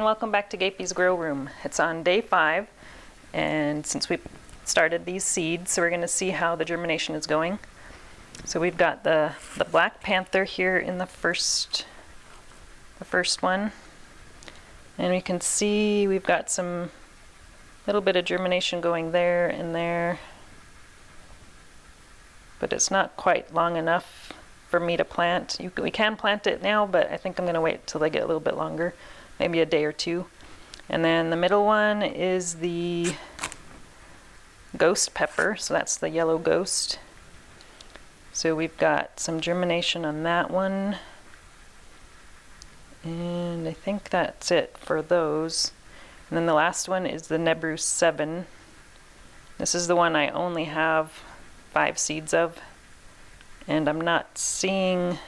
welcome back to Gapey's Grow Room. It's on day 5, and since we started these seeds, so we're going to see how the germination is going. So we've got the Black Panther here in the first one, and we can see we've got some little bit of germination going there and there, but it's not quite long enough for me to plant. We can plant it now, but I think I'm going to wait till they get a little bit longer, maybe a day or two. And then the middle one is the ghost pepper, so that's the yellow ghost. So we've got some germination on that one, and I think that's it for those. And then the last one is the Nebru 7. This is the one I only have 5 seeds of, and I'm not seeing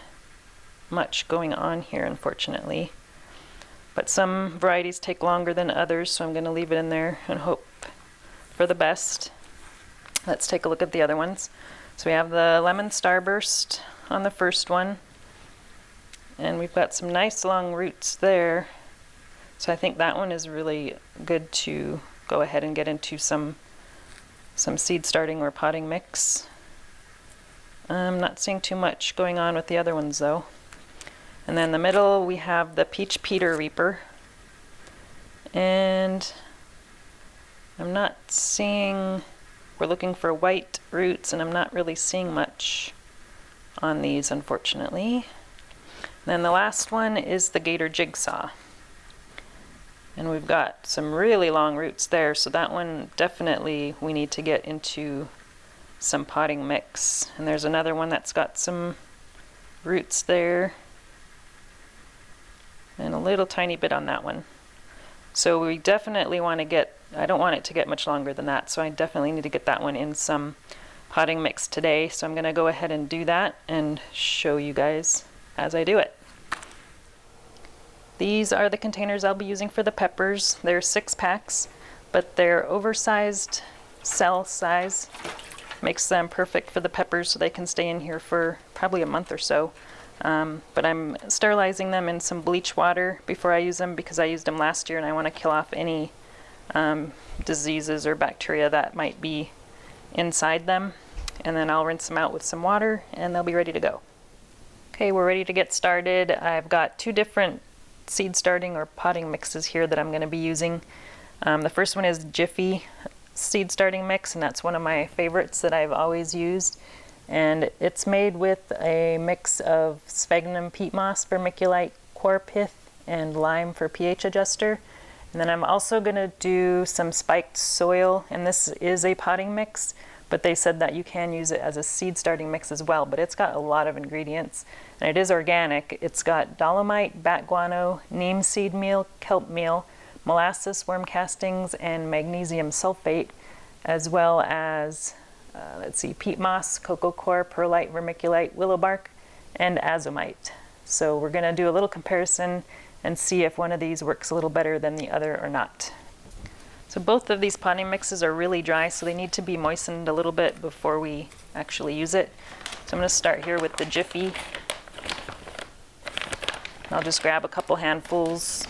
much going on here, unfortunately. But some varieties take longer than others, so I'm going to leave it in there and hope for the best. Let's take a look at the other ones. So we have the Lemon Starburst on the first one, and we've got some nice long roots there. So I think that one is really good to go ahead and get into some seed starting or potting mix. I'm not seeing too much going on with the other ones though. And then in the middle we have the Peach Peter Reaper, and I'm not seeing, we're looking for white roots, and I'm not really seeing much on these, unfortunately. And then the last one is the Gator Jigsaw, and we've got some really long roots there, so that one definitely we need to get into some potting mix. And there's another one that's got some roots there, and a little tiny bit on that one. So we definitely want to get, I don't want it to get much longer than that, so I definitely need to get that one in some potting mix today. So I'm going to go ahead and do that and show you guys as I do it. These are the containers I'll be using for the peppers. They're 6 packs, but they're oversized cell size. Makes them perfect for the peppers, so they can stay in here for probably a month or so. But I'm sterilizing them in some bleach water before I use them, because I used them last year and I want to kill off any diseases or bacteria that might be inside them. And then I'll rinse them out with some water and they'll be ready to go. Okay, we're ready to get started. I've got 2 different seed starting or potting mixes here that I'm going to be using. The first one is Jiffy seed starting mix, and that's one of my favorites that I've always used. And it's made with a mix of sphagnum peat moss, vermiculite, coir pith, and lime for pH adjuster. And then I'm also going to do some spiked soil, and this is a potting mix, but they said that you can use it as a seed starting mix as well, but it's got a lot of ingredients, and it is organic. It's got dolomite, bat guano, neem seed meal, kelp meal, molasses, worm castings, and magnesium sulfate, as well as let's see, peat moss, cocoa coir, perlite, vermiculite, willow bark, and azomite. So we're going to do a little comparison and see if one of these works a little better than the other or not. So both of these potting mixes are really dry, so they need to be moistened a little bit before we actually use it. So I'm going to start here with the Jiffy. I'll just grab a couple handfuls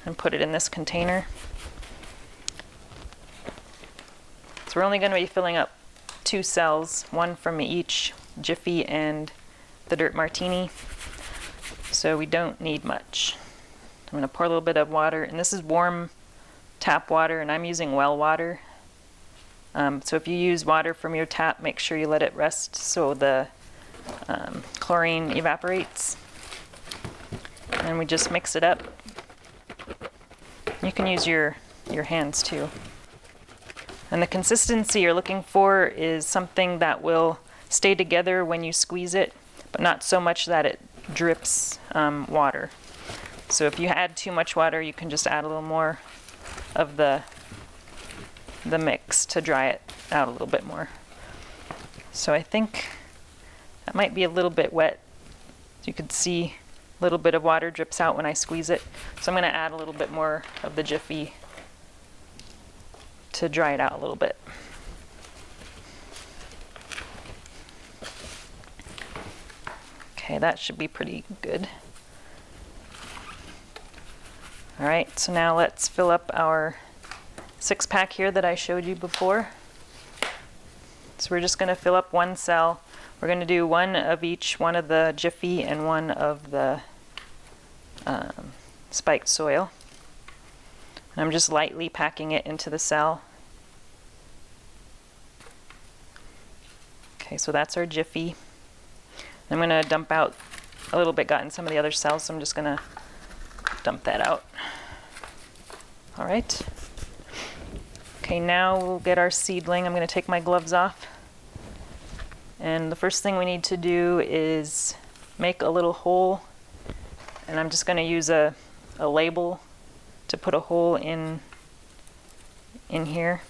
and put it in this container. So we're only going to be filling up 2 cells, one from each Jiffy and the Dirt Martini, so we don't need much. I'm going to pour a little bit of water, and this is warm tap water, and I'm using well water. So if you use water from your tap, make sure you let it rest so the chlorine evaporates. And we just mix it up. You can use your hands too. And the consistency you're looking for is something that will stay together when you squeeze it, but not so much that it drips water. So if you add too much water, you can just add a little more of the mix to dry it out a little bit more. So I think that might be a little bit wet. You could see a little bit of water drips out when I squeeze it. So I'm going to add a little bit more of the Jiffy to dry it out a little bit. Okay, that should be pretty good. All right, so now let's fill up our 6-pack here that I showed you before. So we're just going to fill up one cell. We're going to do one of each, one of the Jiffy and one of the spiked soil. And I'm just lightly packing it into the cell. Okay, so that's our Jiffy. I'm going to dump out a little bit, got in some of the other cells, so I'm just going to dump that out. All right. Okay, now we'll get our seedling. I'm going to take my gloves off. And the first thing we need to do is make a little hole. And I'm just going to use a label to put a hole in here.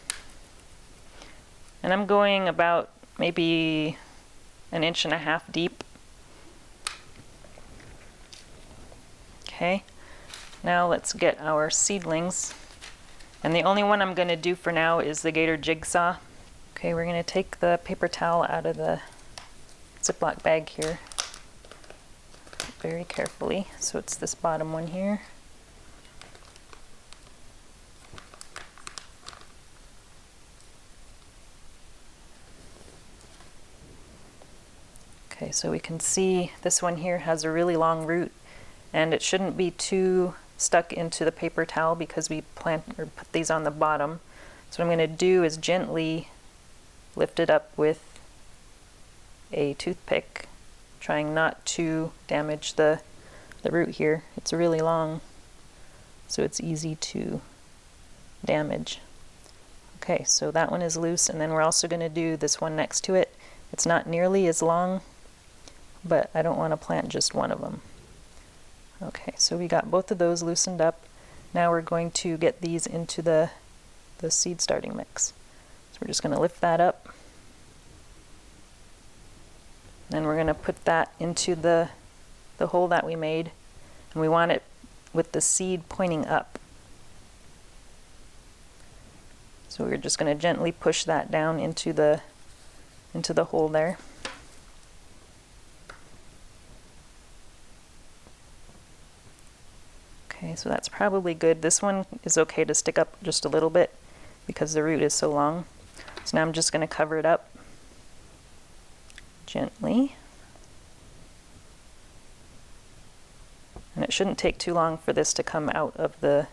And I'm going about maybe 1.5 inches deep. Okay, now let's get our seedlings. And the only one I'm going to do for now is the gator jigsaw. Okay, we're going to take the paper towel out of the Ziploc bag here very carefully. So it's this bottom one here. Okay, so we can see this one here has a really long root, and it shouldn't be too stuck into the paper towel because we put these on the bottom. So what I'm going to do is gently lift it up with a toothpick, trying not to damage the root here. It's really long, so it's easy to damage. Okay, so that one is loose, and then we're also going to do this one next to it. It's not nearly as long, but I don't want to plant just one of them. Okay, so we got both of those loosened up. Now we're going to get these into the seed starting mix. So we're just going to lift that up. Then we're going to put that into the hole that we made, and we want it with the seed pointing up. So we're just going to gently push that down into the hole there. Okay, so that's probably good. This one is okay to stick up just a little bit because the root is so long. So now I'm just going to cover it up gently. And it shouldn't take too long for this to come out of the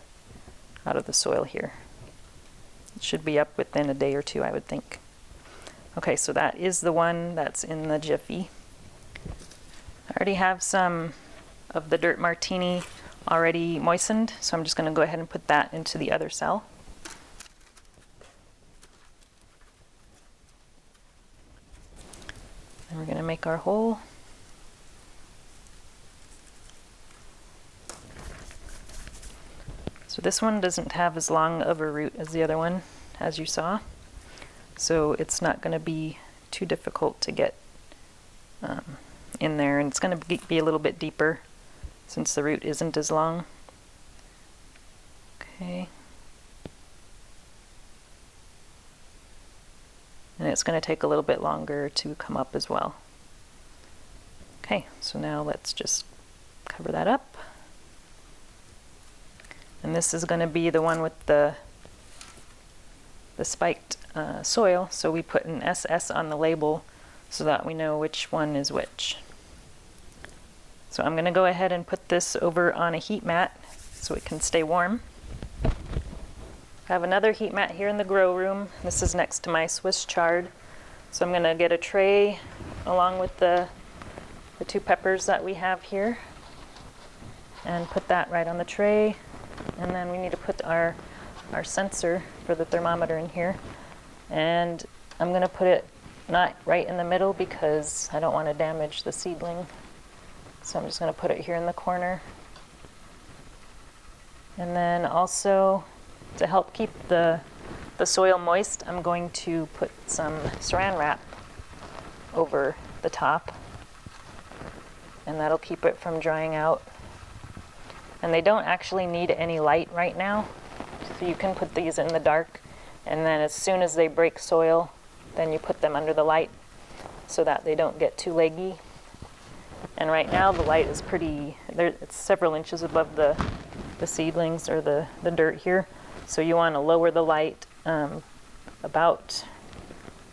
soil here. It should be up within a day or two, I would think. Okay, so that is the one that's in the Jiffy. I already have some of the dirt martini already moistened, so I'm just going to go ahead and put that into the other cell. And we're going to make our hole. So this one doesn't have as long of a root as the other one, as you saw. So it's not going to be too difficult to get in there, and it's going to be a little bit deeper since the root isn't as long. Okay. And it's going to take a little bit longer to come up as well. Okay, so now let's just cover that up. And this is going to be the one with the spiked soil, so we put an SS on the label so that we know which one is which. So I'm going to go ahead and put this over on a heat mat so it can stay warm. I have another heat mat here in the grow room. This is next to my Swiss chard. So I'm going to get a tray along with the 2 peppers that we have here and put that right on the tray. And then we need to put our sensor for the thermometer in here. And I'm going to put it not right in the middle because I don't want to damage the seedling. So I'm just going to put it here in the corner. And then also, to help keep the soil moist, I'm going to put some saran wrap over the top. And that'll keep it from drying out. And they don't actually need any light right now. So you can put these in the dark, and then as soon as they break soil, then you put them under the light so that they don't get too leggy. And right now the light is pretty, it's several inches above the seedlings or the dirt here. So you want to lower the light about,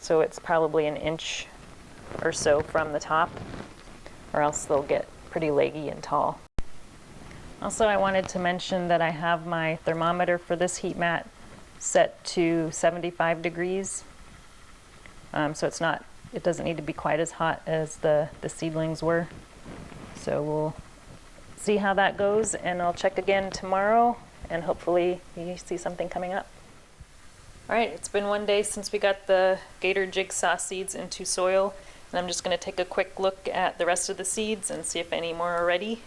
so it's probably an inch or so from the top, or else they'll get pretty leggy and tall. Also, I wanted to mention that I have my thermometer for this heat mat set to 75 degrees. So it doesn't need to be quite as hot as the seedlings were. So we'll see how that goes, and I'll check again tomorrow, and hopefully you see something coming up. All right, it's been one day since we got the gator jigsaw seeds into soil, and I'm just going to take a quick look at the rest of the seeds and see if any more are ready.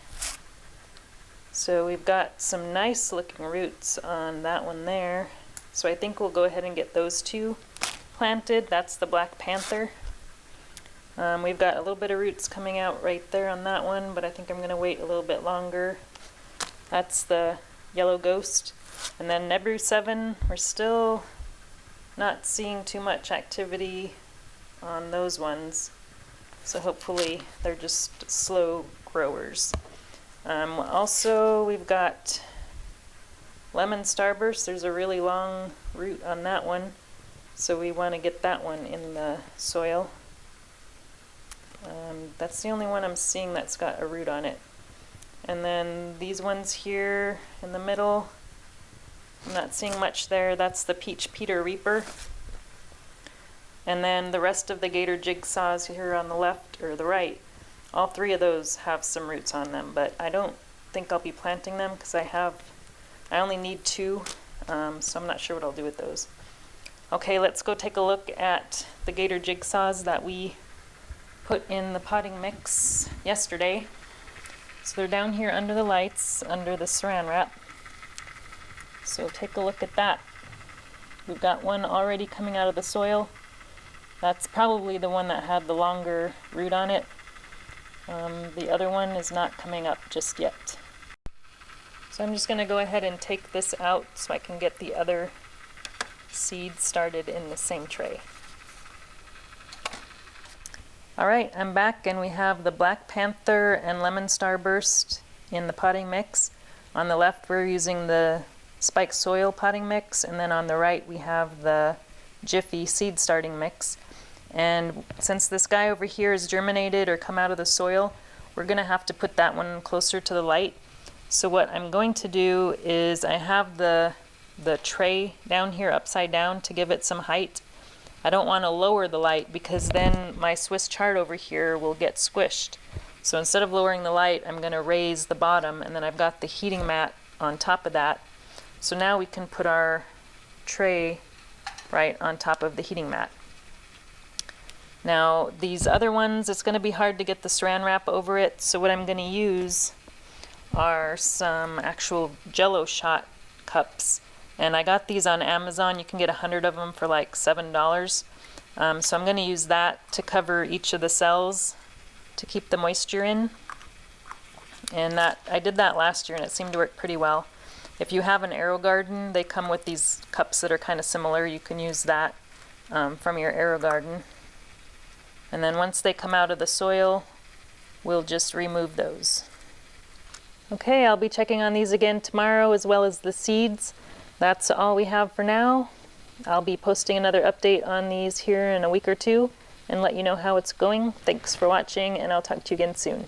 So we've got some nice looking roots on that one there, so I think we'll go ahead and get those two planted. That's the Black Panther. We've got a little bit of roots coming out right there on that one, but I think I'm going to wait a little bit longer. That's the Yellow Ghost. And then Nebru 7, we're still not seeing too much activity on those ones, so hopefully they're just slow growers. Also, we've got Lemon Starburst. There's a really long root on that one, so we want to get that one in the soil. That's the only one I'm seeing that's got a root on it. And then these ones here in the middle, I'm not seeing much there. That's the Peach Peter Reaper. And then the rest of the gator jigsaws here on the left or the right, all three of those have some roots on them, but I don't think I'll be planting them because I only need two, so I'm not sure what I'll do with those. Okay, let's go take a look at the gator jigsaws that we put in the potting mix yesterday. So they're down here under the lights, under the saran wrap. So take a look at that. We've got one already coming out of the soil. That's probably the one that had the longer root on it. The other one is not coming up just yet. So I'm just going to go ahead and take this out so I can get the other seeds started in the same tray. Alright, I'm back, and we have the Black Panther and Lemon Starburst in the potting mix. On the left we're using the spike soil potting mix, and then on the right we have the Jiffy seed starting mix. And since this guy over here is germinated or come out of the soil, we're going to have to put that one closer to the light. So what I'm going to do is I have the tray down here upside down to give it some height. I don't want to lower the light because then my Swiss chard over here will get squished. So instead of lowering the light, I'm going to raise the bottom, and then I've got the heating mat on top of that. So now we can put our tray right on top of the heating mat. Now these other ones, it's going to be hard to get the saran wrap over it, so what I'm going to use are some actual Jello shot cups. And I got these on Amazon. You can get 100 of them for like $7. So I'm going to use that to cover each of the cells to keep the moisture in. And I did that last year and it seemed to work pretty well. If you have an Aero Garden, they come with these cups that are kind of similar. You can use that from your Aero Garden. And then once they come out of the soil, we'll just remove those. Okay, I'll be checking on these again tomorrow as well as the seeds. That's all we have for now. I'll be posting another update on these here in a week or two and let you know how it's going. Thanks for watching, and I'll talk to you again soon.